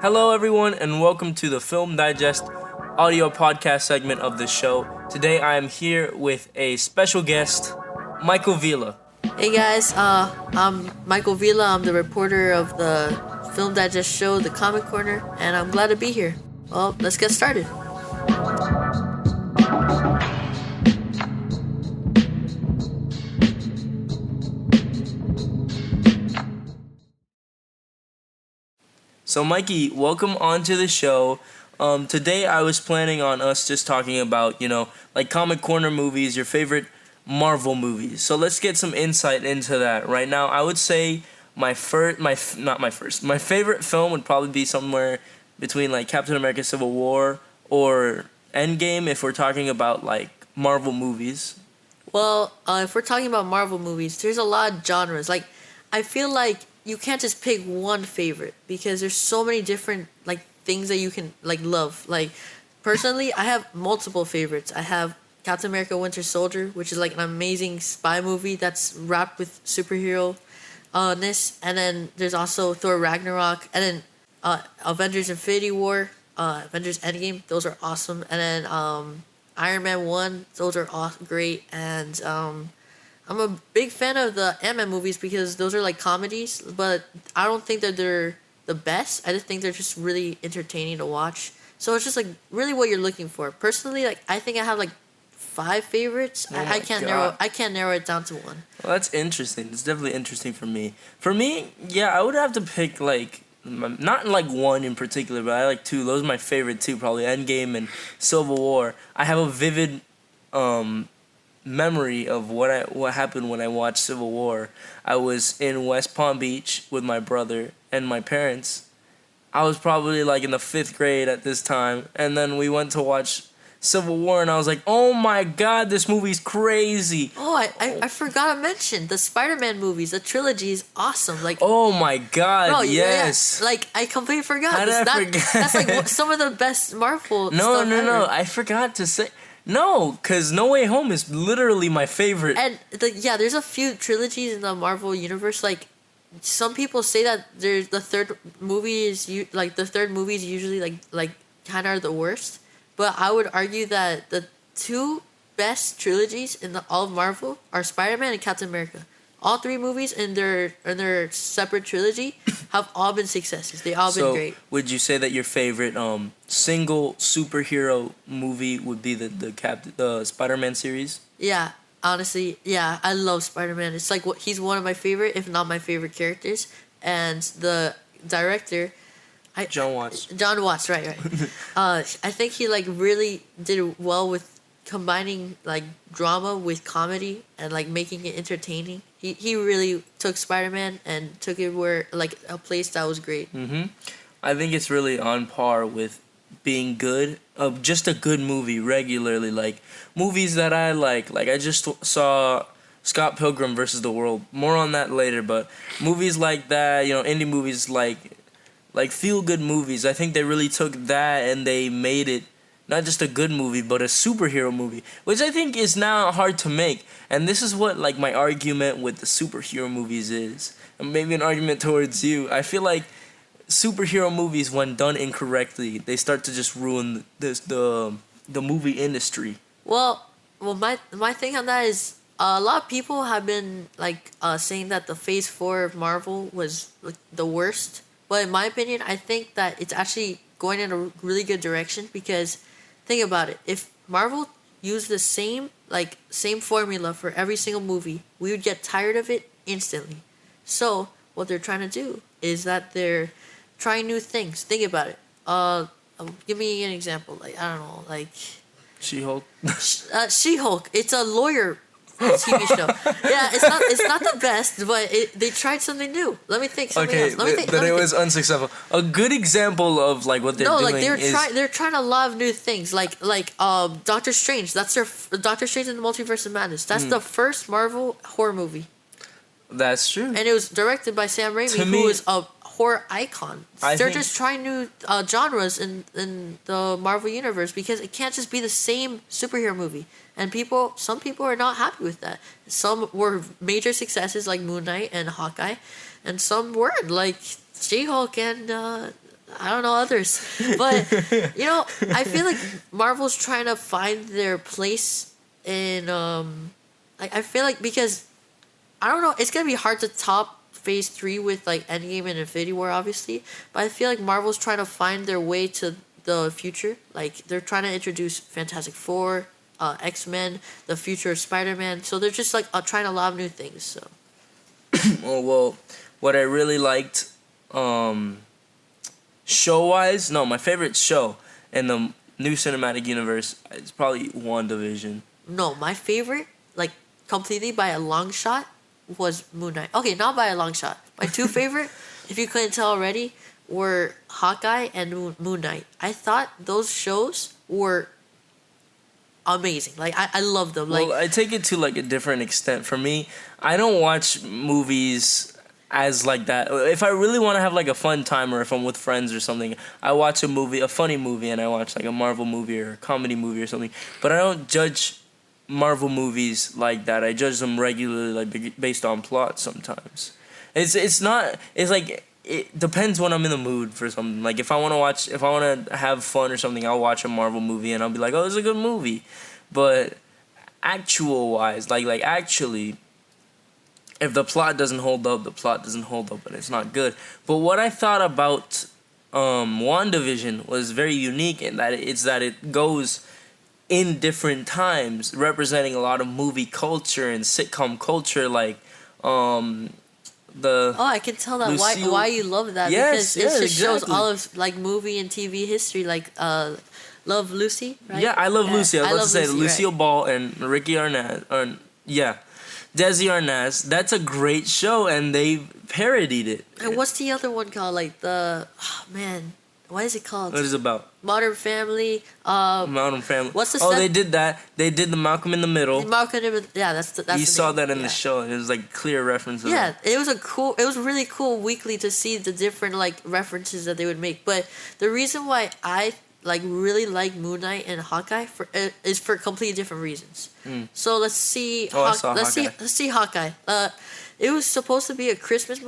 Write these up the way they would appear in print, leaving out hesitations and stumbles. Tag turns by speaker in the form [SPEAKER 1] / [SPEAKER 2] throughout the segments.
[SPEAKER 1] Hello, everyone, and welcome to the Film Digest audio podcast segment of the show. Today, I am here with a special guest, Michael Vila.
[SPEAKER 2] Hey guys, I'm Michael Vila. I'm the reporter of the Film Digest show, The Comic Corner, and I'm glad to be here. Well, let's get started.
[SPEAKER 1] So, Mikey, welcome onto the show. Today, I was planning on us just talking about, like Comic Corner movies, your favorite Marvel movies. So let's get some insight into that. Right now, I would say my favorite film would probably be somewhere between like Captain America: Civil War or Endgame if we're talking about like Marvel movies.
[SPEAKER 2] Well, if we're talking about Marvel movies, there's a lot of genres. Like, I feel like you can't just pick one favorite because there's so many different like things that you can like love. Like, personally, I have multiple favorites. I have Captain America: Winter Soldier, which is like an amazing spy movie that's wrapped with superhero ness, and then there's also Thor Ragnarok, and then Avengers: Infinity War, Avengers: Endgame. Those are awesome, and then Iron Man 1. Those are great, and I'm a big fan of the Ant-Man movies because those are like comedies, but I don't think that they're the best. I just think they're just really entertaining to watch. So it's just like really what you're looking for. Personally, like I think I have like five favorites. I can't narrow it down to one.
[SPEAKER 1] Well, that's interesting. It's definitely interesting for me. For me, yeah, I would have to pick like not like one in particular, but I like two. Those are my favorite two, probably Endgame and Civil War. I have a vivid memory of what happened when I watched Civil War. I was in West Palm Beach with my brother and my parents. I was probably like in the 5th grade at this time, and then we went to watch Civil War, and I was like, oh my god, this movie's crazy.
[SPEAKER 2] Oh, I forgot to mention the Spider-Man movies. The trilogy is awesome. Like,
[SPEAKER 1] oh my god,
[SPEAKER 2] bro,
[SPEAKER 1] yes.
[SPEAKER 2] Yeah. Like, I completely forgot.
[SPEAKER 1] How did I forget?
[SPEAKER 2] That's like some of the best Marvel stuff ever.
[SPEAKER 1] No, I forgot to say. No, because No Way Home is literally my favorite.
[SPEAKER 2] And there's a few trilogies in the Marvel universe. Like, some people say that the third movie is usually like kind of the worst. But I would argue that the two best trilogies in all of Marvel are Spider-Man and Captain America. All three movies in their separate trilogy have all been successes. They all been great.
[SPEAKER 1] Would you say that your favorite single superhero movie would be the Spider-Man series?
[SPEAKER 2] Yeah, honestly, yeah, I love Spider-Man. It's like he's one of my favorite, if not my favorite characters. And the director,
[SPEAKER 1] John Watts.
[SPEAKER 2] John Watts, right. I think he like really did well with combining like drama with comedy and like making it entertaining. He really took Spider-Man and took it where like a place that was great.
[SPEAKER 1] I think it's really on par with being good. Just a good movie regularly. Like movies that I like. Like I just saw Scott Pilgrim versus the World. More on that later. But movies like that, indie movies like feel good movies. I think they really took that and they made it not just a good movie, but a superhero movie, which I think is now hard to make. And this is what like my argument with the superhero movies is, and maybe an argument towards you. I feel like superhero movies, when done incorrectly, they start to just ruin the movie industry.
[SPEAKER 2] Well, my thing on that is a lot of people have been like saying that the Phase 4 of Marvel was like the worst. But in my opinion, I think that it's actually going in a really good direction because think about it. If Marvel used the same formula for every single movie, we would get tired of it instantly. So what they're trying to do is that they're trying new things. Think about it. Give me an example. Like I don't know, like
[SPEAKER 1] She-Hulk.
[SPEAKER 2] She-Hulk. It's a lawyer TV show. Yeah, it's not the best, but they tried something new. Let me think something else.
[SPEAKER 1] It was unsuccessful. A good example of like what they're doing
[SPEAKER 2] they're trying a lot of new things. Like Doctor Strange. That's their Doctor Strange in the Multiverse of Madness. That's the first Marvel horror movie.
[SPEAKER 1] That's true.
[SPEAKER 2] And it was directed by Sam Raimi, who is a horror icon. They're just trying new genres in the Marvel universe because it can't just be the same superhero movie. And some people are not happy with that. Some were major successes like Moon Knight and Hawkeye, and some weren't, like She-Hulk and I don't know others, but you know, I feel like Marvel's trying to find their place in I feel like because I don't know, it's gonna be hard to top Phase 3 with like Endgame and Infinity War, obviously, but I feel like Marvel's trying to find their way to the future. Like they're trying to introduce Fantastic Four, X-Men, the future of Spider-Man. So they're just like trying a lot of new things. So
[SPEAKER 1] Oh well, what I really liked, show wise, no, my favorite show in the new cinematic universe is probably WandaVision.
[SPEAKER 2] no, my favorite, like completely by a long shot, was Moon Knight. Okay, not by a long shot. My two favorite, if you couldn't tell already, were Hawkeye and Moon Knight. I thought those shows were amazing. Like I love them. Like
[SPEAKER 1] Well, I take it to like a different extent. For me, I don't watch movies as like that. If I really want to have like a fun time, or if I'm with friends or something, I watch a movie, a funny movie, and I watch like a Marvel movie or a comedy movie or something. But I don't judge Marvel movies like that. I judge them regularly, like based on plot. Sometimes it's not. It's like it depends when I'm in the mood for something. Like if I want to have fun or something, I'll watch a Marvel movie and I'll be like, oh, this is a good movie. But actual wise, like actually, if the plot doesn't hold up, the plot doesn't hold up, and it's not good. But what I thought about WandaVision was very unique in that it goes in different times, representing a lot of movie culture and sitcom culture, like the
[SPEAKER 2] oh, I can tell that
[SPEAKER 1] Lucille-
[SPEAKER 2] why you love that,
[SPEAKER 1] Yes,
[SPEAKER 2] because it
[SPEAKER 1] yeah,
[SPEAKER 2] just shows
[SPEAKER 1] exactly.
[SPEAKER 2] all of like movie and TV history, like Love Lucy, right?
[SPEAKER 1] Yeah, I love
[SPEAKER 2] Yeah,
[SPEAKER 1] Lucy. I was about to say
[SPEAKER 2] Lucy,
[SPEAKER 1] Lucille
[SPEAKER 2] right.
[SPEAKER 1] Ball and Ricky Arnaz. Or yeah, Desi Arnaz. That's a great show, and they parodied it.
[SPEAKER 2] And what's the other one called? Like the man, what is it called?
[SPEAKER 1] What is it about?
[SPEAKER 2] Modern Family.
[SPEAKER 1] Modern Family.
[SPEAKER 2] What's the
[SPEAKER 1] Oh,
[SPEAKER 2] step-
[SPEAKER 1] they did that. They did the Malcolm in the Middle.
[SPEAKER 2] Malcolm in the, yeah, that's
[SPEAKER 1] You
[SPEAKER 2] the
[SPEAKER 1] saw
[SPEAKER 2] name.
[SPEAKER 1] that in
[SPEAKER 2] Yeah.
[SPEAKER 1] the show. It was like clear reference. Of
[SPEAKER 2] Yeah,
[SPEAKER 1] that.
[SPEAKER 2] it was really cool weekly to see the different like references that they would make. But the reason why I like really like Moon Knight and Hawkeye is for completely different reasons. So let's see.
[SPEAKER 1] Oh, I saw
[SPEAKER 2] let's
[SPEAKER 1] Hawkeye.
[SPEAKER 2] see. Let's see Hawkeye. It was supposed to be a Christmas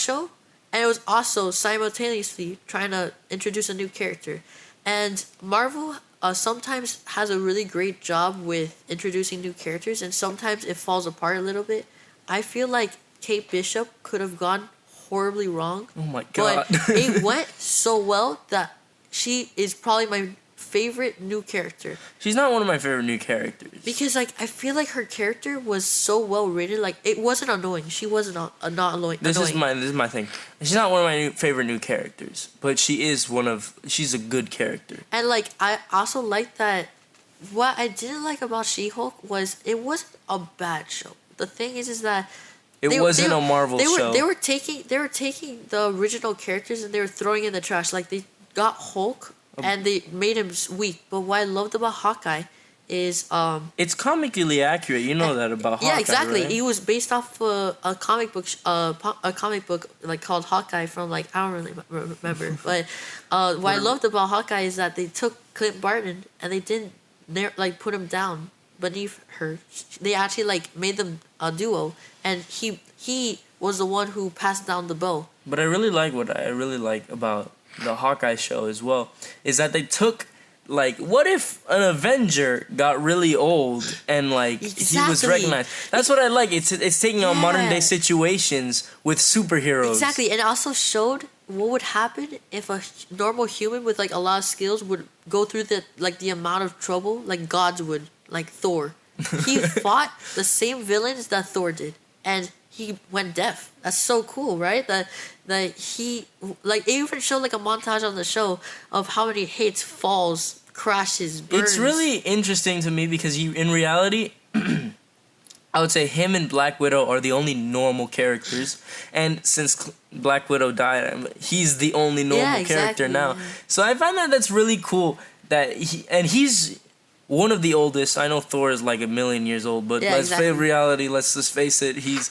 [SPEAKER 2] show, and it was also simultaneously trying to introduce a new character. And Marvel sometimes has a really great job with introducing new characters, and sometimes it falls apart a little bit. I feel like Kate Bishop could have gone horribly wrong.
[SPEAKER 1] Oh my god.
[SPEAKER 2] But it went so well that she is probably my favorite new character.
[SPEAKER 1] She's not one of my favorite new characters.
[SPEAKER 2] Because like I feel like her character was so well written. Like it wasn't annoying. She wasn't not annoying.
[SPEAKER 1] This is my thing. She's not one of my favorite new characters, but she's a good character.
[SPEAKER 2] And like I also like that. What I didn't like about She-Hulk was it wasn't a bad show. The thing is that
[SPEAKER 1] It wasn't a Marvel show.
[SPEAKER 2] They were taking the original characters and they were throwing in the trash. Like they got Hulk and they made him weak. But what I loved about Hawkeye is
[SPEAKER 1] It's comically accurate. You know that about Hawkeye,
[SPEAKER 2] yeah, exactly.
[SPEAKER 1] right?
[SPEAKER 2] He was based off a comic book like called Hawkeye from like I don't really remember. But what I loved about Hawkeye is that they took Clint Barton and they didn't like put him down beneath her. They actually like made them a duo, and he was the one who passed down the bow.
[SPEAKER 1] But what I really like about the Hawkeye show as well is that they took like, what if an Avenger got really old and like he was
[SPEAKER 2] Exactly.
[SPEAKER 1] recognized? That's what I like. It's taking on modern day
[SPEAKER 2] Yeah.
[SPEAKER 1] situations with superheroes.
[SPEAKER 2] Exactly, and it also showed what would happen if a normal human with like a lot of skills would go through the amount of trouble like gods would, like Thor. He fought the same villains that Thor did, and he went deaf. That's so cool, right? That he like it even showed like a montage on the show of how many hits, falls, crashes, burns.
[SPEAKER 1] It's really interesting to me because in reality, I would say him and Black Widow are the only normal characters, and since Black Widow died, he's the only normal character
[SPEAKER 2] exactly,
[SPEAKER 1] now.
[SPEAKER 2] yeah.
[SPEAKER 1] So I find that's really cool that he's one of the oldest. I know Thor is like 1,000,000 years old, but
[SPEAKER 2] Yeah,
[SPEAKER 1] let's
[SPEAKER 2] exactly.
[SPEAKER 1] face reality. Let's just face it. He's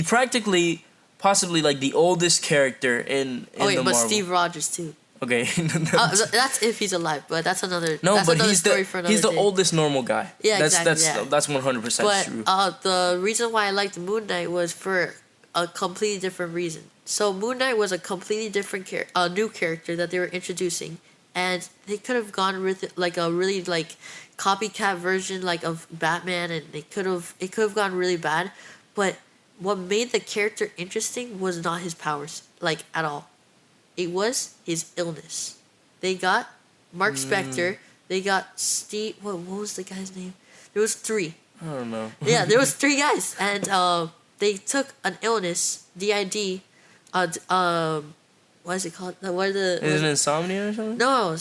[SPEAKER 1] practically, possibly like the oldest character in
[SPEAKER 2] Oh wait,
[SPEAKER 1] the
[SPEAKER 2] but
[SPEAKER 1] Marvel.
[SPEAKER 2] Steve Rogers too.
[SPEAKER 1] Okay.
[SPEAKER 2] That's if he's alive, but that's another.
[SPEAKER 1] No,
[SPEAKER 2] that's
[SPEAKER 1] but
[SPEAKER 2] another
[SPEAKER 1] he's
[SPEAKER 2] story for another
[SPEAKER 1] the
[SPEAKER 2] day.
[SPEAKER 1] oldest normal guy.
[SPEAKER 2] Yeah,
[SPEAKER 1] that's
[SPEAKER 2] exactly, yeah.
[SPEAKER 1] that's 100%
[SPEAKER 2] But
[SPEAKER 1] true.
[SPEAKER 2] the reason why I liked Moon Knight was for a completely different reason. So Moon Knight was a completely different new character that they were introducing, and they could have gone with it, like a really like copycat version like of Batman, and it could have gone really bad, but what made the character interesting was not his powers like at all. It was his illness. They got Mark Spector. They got Steve. What was the guy's name? There was three.
[SPEAKER 1] I don't know.
[SPEAKER 2] Yeah, there was three guys, and they took an illness, DID. What is it called? What are the?
[SPEAKER 1] Is it insomnia or something?
[SPEAKER 2] No,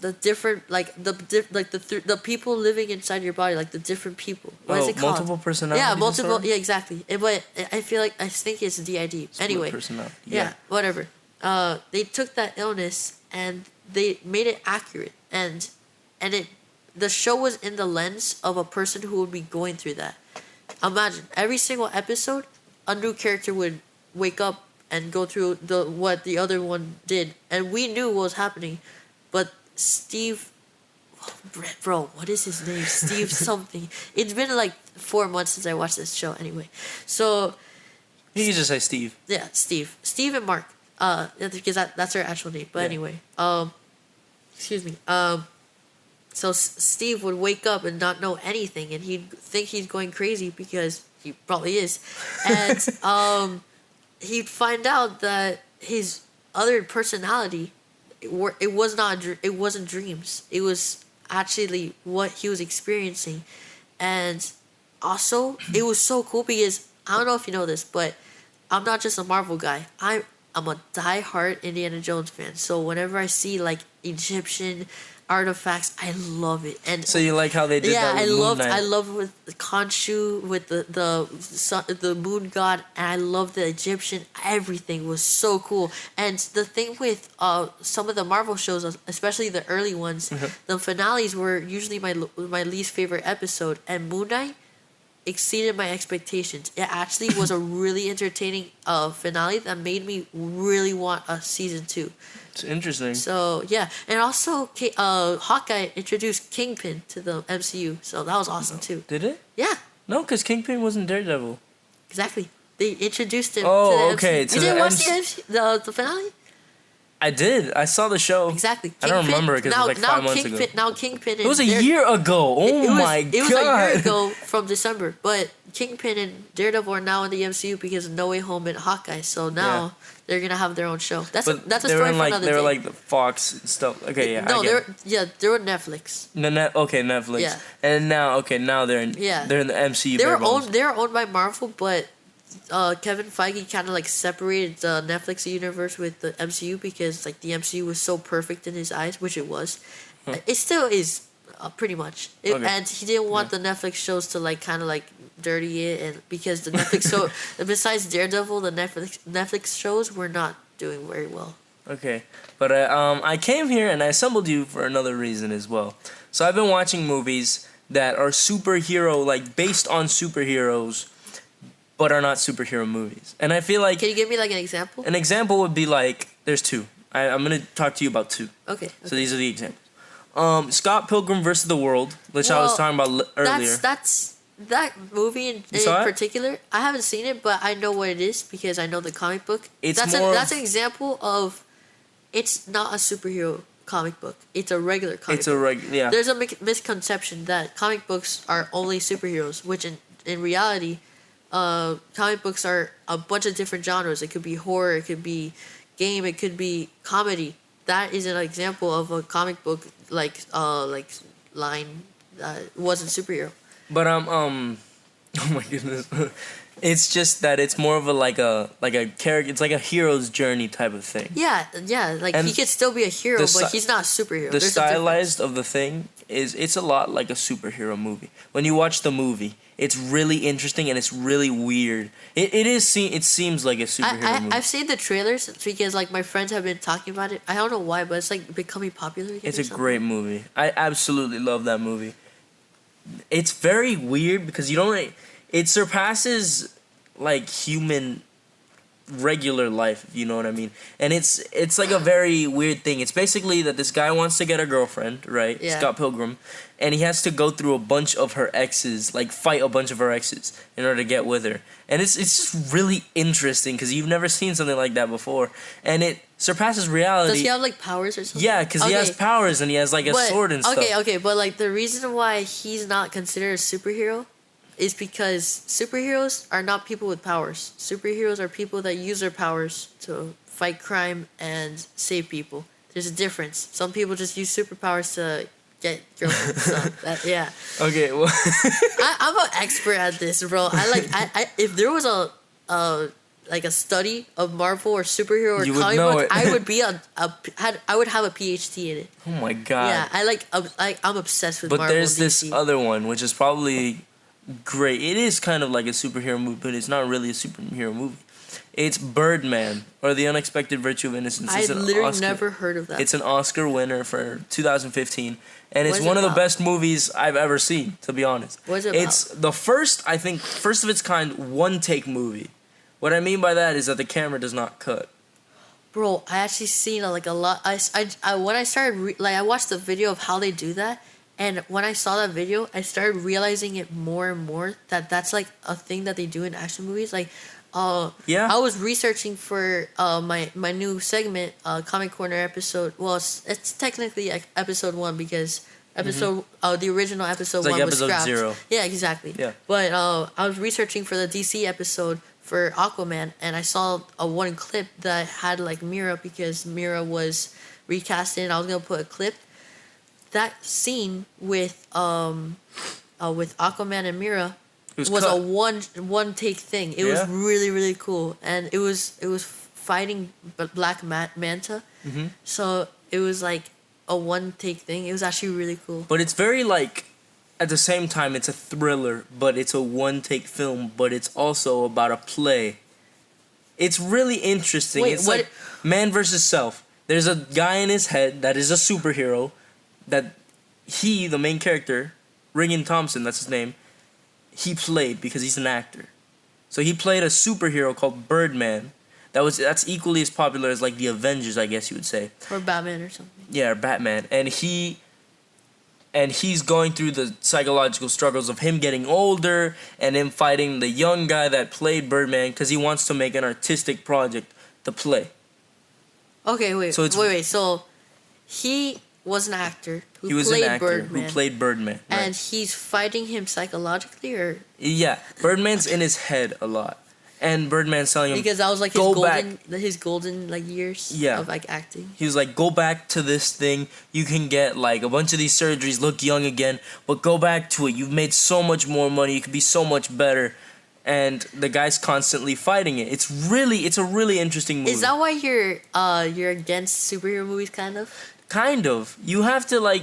[SPEAKER 2] the different the people living inside your body, like the different people. What is it called?
[SPEAKER 1] Multiple personality.
[SPEAKER 2] Yeah, multiple.
[SPEAKER 1] disorder?
[SPEAKER 2] Yeah, exactly. But I feel like I think it's DID.
[SPEAKER 1] Split
[SPEAKER 2] Anyway,
[SPEAKER 1] personality.
[SPEAKER 2] yeah, whatever. They took that illness and they made it accurate, and the show was in the lens of a person who would be going through that. Imagine every single episode, a new character would wake up and go through what the other one did, and we knew what was happening, but Steve, bro, what is his name? Steve something. It's been like 4 months since I watched this show. Anyway, so
[SPEAKER 1] You can just say Steve.
[SPEAKER 2] yeah, Steve and Mark. Because that's her actual name. But
[SPEAKER 1] Yeah.
[SPEAKER 2] anyway, excuse me. So Steve would wake up and not know anything, and he'd think he's going crazy because he probably is, and he'd find out that his other personality, it wasn't dreams. It was actually what he was experiencing, and also it was so cool because I don't know if you know this, but I'm not just a Marvel guy. I'm a diehard Indiana Jones fan. So whenever I see like Egyptian artifacts, I love it. And
[SPEAKER 1] So you like how they did that with Moon Knight?
[SPEAKER 2] I love with Khonshu, with the moon god, and I love the Egyptian. Everything was so cool. And the thing with some of the Marvel shows, especially the early ones, the finales were usually my least favorite episode. And Moon Knight exceeded my expectations. It actually was a really entertaining finale that made me really want a season 2.
[SPEAKER 1] It's interesting.
[SPEAKER 2] So yeah, and also Hawkeye introduced Kingpin to the MCU, so that was awesome too.
[SPEAKER 1] Did it?
[SPEAKER 2] Yeah,
[SPEAKER 1] No, because Kingpin wasn't Daredevil.
[SPEAKER 2] exactly. They introduced him.
[SPEAKER 1] Oh,
[SPEAKER 2] to the
[SPEAKER 1] okay,
[SPEAKER 2] MCU.
[SPEAKER 1] to
[SPEAKER 2] You
[SPEAKER 1] the
[SPEAKER 2] didn't watch
[SPEAKER 1] MC
[SPEAKER 2] the finale?
[SPEAKER 1] I did. I saw the show.
[SPEAKER 2] Exactly.
[SPEAKER 1] I don't remember it because it was like 5 months ago.
[SPEAKER 2] Now Kingpin.
[SPEAKER 1] It was a year ago. Oh my god.
[SPEAKER 2] It was a year ago from December, but Kingpin and Daredevil are now in the MCU because of No Way Home and Hawkeye. So now they're gonna have their own show. That's a
[SPEAKER 1] They
[SPEAKER 2] story
[SPEAKER 1] were in
[SPEAKER 2] for
[SPEAKER 1] like
[SPEAKER 2] another
[SPEAKER 1] they were
[SPEAKER 2] day.
[SPEAKER 1] like the Fox and stuff. Okay, yeah.
[SPEAKER 2] No,
[SPEAKER 1] I get
[SPEAKER 2] they were Netflix.
[SPEAKER 1] Okay, Netflix.
[SPEAKER 2] Yeah.
[SPEAKER 1] And now they're in
[SPEAKER 2] Yeah.
[SPEAKER 1] they're in the MCU.
[SPEAKER 2] They were
[SPEAKER 1] bare bones.
[SPEAKER 2] owned by Marvel, but Kevin Feige kind of like separated the Netflix universe with the MCU because like the MCU was so perfect in his eyes, which it was. It still is pretty much.
[SPEAKER 1] Okay.
[SPEAKER 2] And he didn't want the Netflix shows to like kind of like dirty it, and because the Netflix show besides Daredevil, the Netflix shows were not doing very well.
[SPEAKER 1] Okay, but I came here and I assembled you for another reason as well. So I've been watching movies that are superhero, like based on superheroes, but are not superhero movies. And I feel like
[SPEAKER 2] Can you give me like an example?
[SPEAKER 1] an example would be like there's two. I'm gonna talk to you about two.
[SPEAKER 2] Okay.
[SPEAKER 1] So these are the examples. Scott Pilgrim vs. the World, which I was
[SPEAKER 2] Well,
[SPEAKER 1] talking about earlier.
[SPEAKER 2] That's that movie in
[SPEAKER 1] saw it?
[SPEAKER 2] particular. I haven't seen it, but I know what it is because I know the comic book.
[SPEAKER 1] It's
[SPEAKER 2] that's
[SPEAKER 1] more
[SPEAKER 2] that's an example of it's not a superhero comic book. It's a regular comic.
[SPEAKER 1] It's a yeah.
[SPEAKER 2] There's a misconception that comic books are only superheroes, which in reality, comic books are a bunch of different genres. It could be horror, it could be game, it could be comedy. That is an example of a comic book like line that wasn't superhero.
[SPEAKER 1] But oh my goodness. It's just that it's more of a character. It's like a hero's journey type of thing.
[SPEAKER 2] Yeah, like
[SPEAKER 1] And
[SPEAKER 2] he could still be a hero,
[SPEAKER 1] the
[SPEAKER 2] but he's not a superhero.
[SPEAKER 1] The
[SPEAKER 2] There's a difference.
[SPEAKER 1] stylized of the thing it's a lot like a superhero movie. When you watch the movie, it's really interesting and it's really weird. It seems like a superhero movie.
[SPEAKER 2] I've seen the trailers because like my friends have been talking about it. I don't know why, but it's like becoming popular again.
[SPEAKER 1] It's
[SPEAKER 2] or
[SPEAKER 1] a
[SPEAKER 2] something.
[SPEAKER 1] great movie. I absolutely love that movie. It's very weird because it surpasses like human regular life, if you know what I mean. And it's like a very weird thing. It's basically that this guy wants to get a girlfriend, right?
[SPEAKER 2] Yeah.
[SPEAKER 1] Scott Pilgrim, and he has to go through a bunch of her exes, like fight a bunch of her exes in order to get with her. And it's just really interesting because you've never seen something like that before, and it surpasses reality.
[SPEAKER 2] Does he have like powers or something?
[SPEAKER 1] Yeah, because he has powers and he has like a sword and stuff.
[SPEAKER 2] Okay, but like the reason why he's not considered a superhero is because superheroes are not people with powers. Superheroes are people that use their powers to fight crime and save people. There's a difference. Some people just use superpowers to get girlfriends. Yeah.
[SPEAKER 1] Okay, well,
[SPEAKER 2] I'm an expert at this, bro. I if there was a like a study of Marvel or superhero or
[SPEAKER 1] You would
[SPEAKER 2] comic
[SPEAKER 1] know
[SPEAKER 2] book,
[SPEAKER 1] it.
[SPEAKER 2] I would be I would have a PhD in it.
[SPEAKER 1] oh my god.
[SPEAKER 2] Yeah, I'm obsessed with
[SPEAKER 1] But
[SPEAKER 2] Marvel
[SPEAKER 1] there's
[SPEAKER 2] and
[SPEAKER 1] this
[SPEAKER 2] DC.
[SPEAKER 1] other one, which is probably great. It is kind of like a superhero movie, but it's not really a superhero movie. It's Birdman, or The Unexpected Virtue of Innocence.
[SPEAKER 2] I
[SPEAKER 1] It's an
[SPEAKER 2] literally
[SPEAKER 1] Oscar-
[SPEAKER 2] never heard of that.
[SPEAKER 1] It's an Oscar winner for 2015, and it's
[SPEAKER 2] What is
[SPEAKER 1] one
[SPEAKER 2] it
[SPEAKER 1] of the
[SPEAKER 2] about?
[SPEAKER 1] best movies I've ever seen, to be honest.
[SPEAKER 2] What is it
[SPEAKER 1] It's the first, I think, first of its kind one-take movie. What I mean by that is that the camera does not cut.
[SPEAKER 2] Bro, I actually seen like a lot. I when I started I watched the video of how they do that, and when I saw that video, I started realizing it more and more that that's like a thing that they do in action movies. Like,
[SPEAKER 1] Yeah.
[SPEAKER 2] I was researching for my new segment, Comic Corner episode. Well, it's technically episode 1 because the original episode
[SPEAKER 1] It's like
[SPEAKER 2] 1 was
[SPEAKER 1] episode
[SPEAKER 2] scrapped.
[SPEAKER 1] 0.
[SPEAKER 2] Yeah, exactly.
[SPEAKER 1] Yeah.
[SPEAKER 2] But I was researching for the DC episode for Aquaman, and I saw a one clip that had like Mira because Mira was recasted. And I was gonna put a clip. That scene with Aquaman and Mira
[SPEAKER 1] It
[SPEAKER 2] was
[SPEAKER 1] cut.
[SPEAKER 2] a one take thing. It was
[SPEAKER 1] Yeah?
[SPEAKER 2] really really cool, and it was fighting Black Manta.
[SPEAKER 1] Mm-hmm.
[SPEAKER 2] So it was like a one take thing. It was actually really cool.
[SPEAKER 1] But it's very like, at the same time, it's a thriller, but it's a one-take film, but it's also about a play. It's really interesting.
[SPEAKER 2] Wait,
[SPEAKER 1] it's
[SPEAKER 2] what-
[SPEAKER 1] like man versus self. There's a guy in his head that is a superhero, that he, the main character, Ringen Thompson, that's his name, he played because he's an actor. So he played a superhero called Birdman. That's equally as popular as like the Avengers, I guess you would say.
[SPEAKER 2] Or Batman or something.
[SPEAKER 1] Yeah, or Batman, and he's going through the psychological struggles of him getting older and him fighting the young guy that played Birdman because he wants to make an artistic project to play.
[SPEAKER 2] Okay, wait.
[SPEAKER 1] So it's-
[SPEAKER 2] wait. So he was an actor who
[SPEAKER 1] He was
[SPEAKER 2] played
[SPEAKER 1] an actor
[SPEAKER 2] Birdman,
[SPEAKER 1] who played Birdman. Right?
[SPEAKER 2] and he's fighting him psychologically, or
[SPEAKER 1] Yeah, Birdman's in his head a lot, and Birdman's telling him
[SPEAKER 2] because that was like his
[SPEAKER 1] go
[SPEAKER 2] golden like years
[SPEAKER 1] Yeah.
[SPEAKER 2] of like acting.
[SPEAKER 1] He was like, go back to this thing. You can get like a bunch of these surgeries, look young again, but go back to it. You've made so much more money. You could be so much better. And the guy's constantly fighting it. It's a really interesting movie.
[SPEAKER 2] Is that why you're against superhero movies, kind of?
[SPEAKER 1] Kind of. You have to like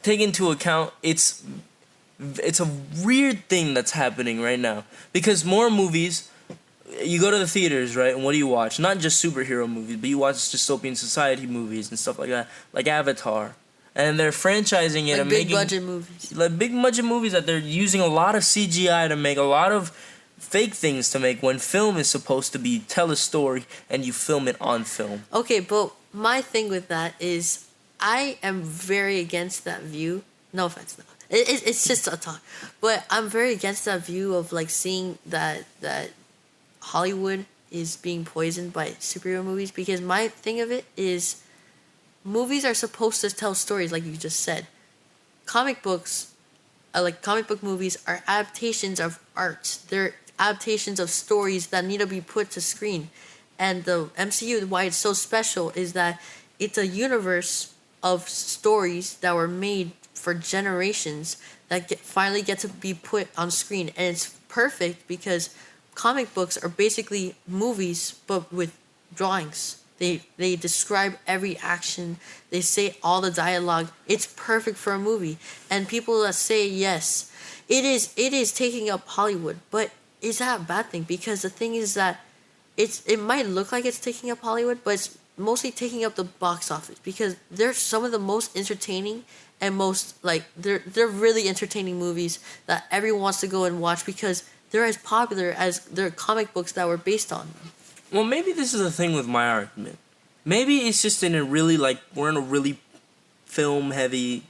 [SPEAKER 1] take into account it's a weird thing that's happening right now because more movies. You go to the theaters, right? And what do you watch? Not just superhero movies, but you watch dystopian society movies and stuff like that, like Avatar. And they're franchising it
[SPEAKER 2] Like
[SPEAKER 1] and
[SPEAKER 2] big
[SPEAKER 1] making
[SPEAKER 2] budget movies.
[SPEAKER 1] like big budget movies that they're using a lot of CGI to make, a lot of fake things to make, when film is supposed to be tell a story and you film it on film.
[SPEAKER 2] Okay, but my thing with that is I am very against that view. No offense, no. It's just a talk. But I'm very against that view of like seeing that Hollywood is being poisoned by superhero movies, because my thing of it is movies are supposed to tell stories like you just said. Comic books, like comic book movies, are adaptations of art. They're adaptations of stories that need to be put to screen. And the MCU, why it's so special is that it's a universe of stories that were made for generations that finally get to be put on screen. And it's perfect because comic books are basically movies but with drawings. They describe every action. They say all the dialogue. It's perfect for a movie. And people that say yes, it is taking up Hollywood, but is that a bad thing? Because the thing is that it might look like it's taking up Hollywood, but it's mostly taking up the box office, because they're some of the most entertaining and most like they're really entertaining movies that everyone wants to go and watch because they're as popular as their comic books that were based on them.
[SPEAKER 1] Well, maybe this is the thing with my argument. Maybe it's just in a really we're in a really film heavy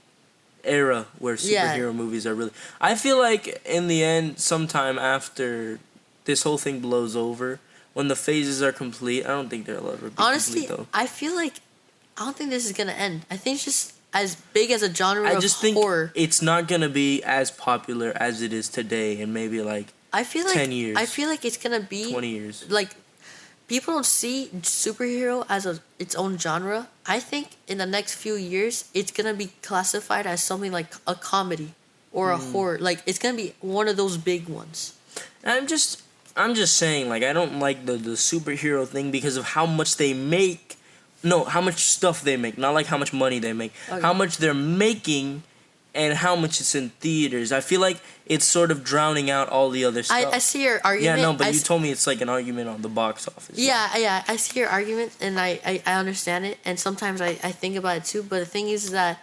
[SPEAKER 1] era where superhero movies are really. I feel like in the end, sometime after this whole thing blows over, when the phases are complete, I don't think they'll ever be
[SPEAKER 2] Honestly,
[SPEAKER 1] complete though.
[SPEAKER 2] I feel like I don't think this is gonna end. I think it's just as big as a genre
[SPEAKER 1] I just
[SPEAKER 2] of
[SPEAKER 1] think
[SPEAKER 2] horror.
[SPEAKER 1] it's not gonna be as popular as it is today, in maybe
[SPEAKER 2] I feel like
[SPEAKER 1] 10 years.
[SPEAKER 2] I feel like it's gonna be
[SPEAKER 1] 20 years.
[SPEAKER 2] like people don't see superhero as its own genre. I think in the next few years it's gonna be classified as something like a comedy or a horror. Like it's gonna be one of those big ones.
[SPEAKER 1] I'm just saying, I don't like the superhero thing because of how much they make. No, how much stuff they make, not like how much money they make.
[SPEAKER 2] Okay.
[SPEAKER 1] How much they're making, and how much it's in theaters. I feel like it's sort of drowning out all the other stuff.
[SPEAKER 2] I see your argument.
[SPEAKER 1] Yeah, no, but you told me it's like an argument on the box office.
[SPEAKER 2] Yeah, I see your argument and I understand it, and sometimes I think about it too. But the thing is that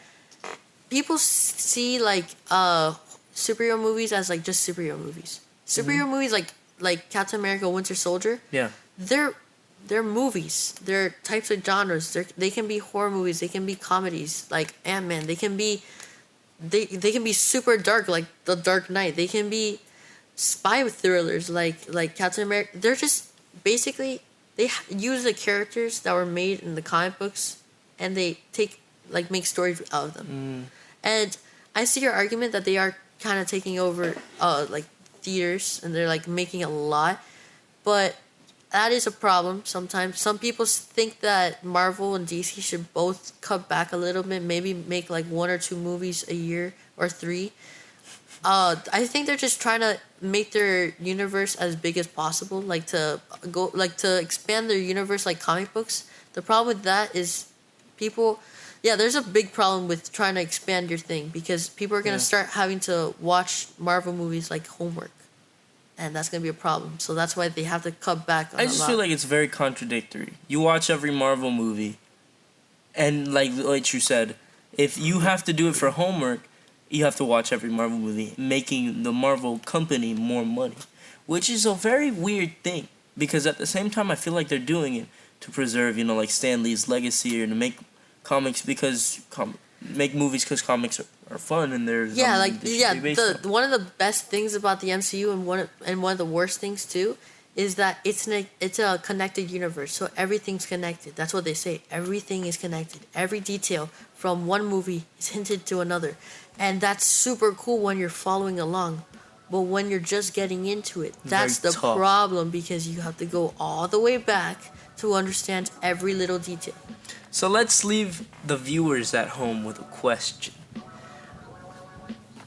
[SPEAKER 2] people see superhero movies as like just superhero movies. Superhero movies like Captain America: Winter Soldier.
[SPEAKER 1] Yeah.
[SPEAKER 2] They're movies. They're types of genres. They can be horror movies. They can be comedies like Ant-Man. They can be super dark like The Dark Knight. They can be spy thrillers like Captain America. They're just basically use the characters that were made in the comic books and they make stories out of them. And I see your argument that they are kind of taking over theaters and they're making a lot, but that is a problem sometimes. Some people think that Marvel and DC should both cut back a little bit, maybe make 1 or 2 movies a year or 3. I think they're just trying to make their universe as big as possible, to expand their universe like comic books. The problem with that is there's a big problem with trying to expand your thing because people are going to start having to watch Marvel movies like homework. And that's going to be a problem. So that's why they have to cut back on
[SPEAKER 1] I just feel like it's very contradictory. You watch every Marvel movie, and like you said, if you have to do it for homework, you have to watch every Marvel movie, making the Marvel company more money, which is a very weird thing. Because at the same time, I feel like they're doing it to preserve, Stan Lee's legacy or to make comics make movies because comics are fun and they're
[SPEAKER 2] one of the best things about the MCU and one of the worst things too is that it's a connected universe, so everything's connected. That's what they say. Everything is connected. Every detail from one movie is hinted to another, and that's super cool when you're following along. But when you're just getting into it, that's the problem because you have to go all the way back to understand every little detail.
[SPEAKER 1] So let's leave the viewers at home with a question.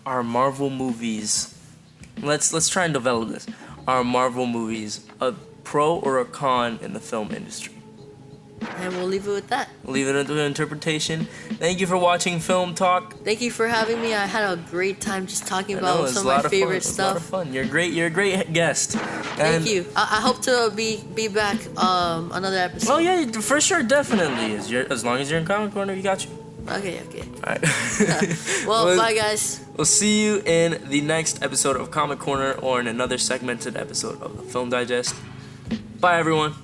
[SPEAKER 1] Are Marvel movies... Let's try and develop this. Are Marvel movies a pro or a con in the film industry?
[SPEAKER 2] And we'll leave it with that.
[SPEAKER 1] Leave it to interpretation. Thank you for watching Film Talk.
[SPEAKER 2] Thank you for having me. I had a great time just talking about some of my favorite stuff.
[SPEAKER 1] It's a lot of fun. You're a great guest.
[SPEAKER 2] Thank you. I hope to be back another episode.
[SPEAKER 1] Oh yeah, for sure, definitely. As long as you're in Comic Corner, we got you.
[SPEAKER 2] Okay.
[SPEAKER 1] All right.
[SPEAKER 2] Well, bye guys.
[SPEAKER 1] We'll see you in the next episode of Comic Corner or in another segmented episode of the Film Digest. Bye everyone.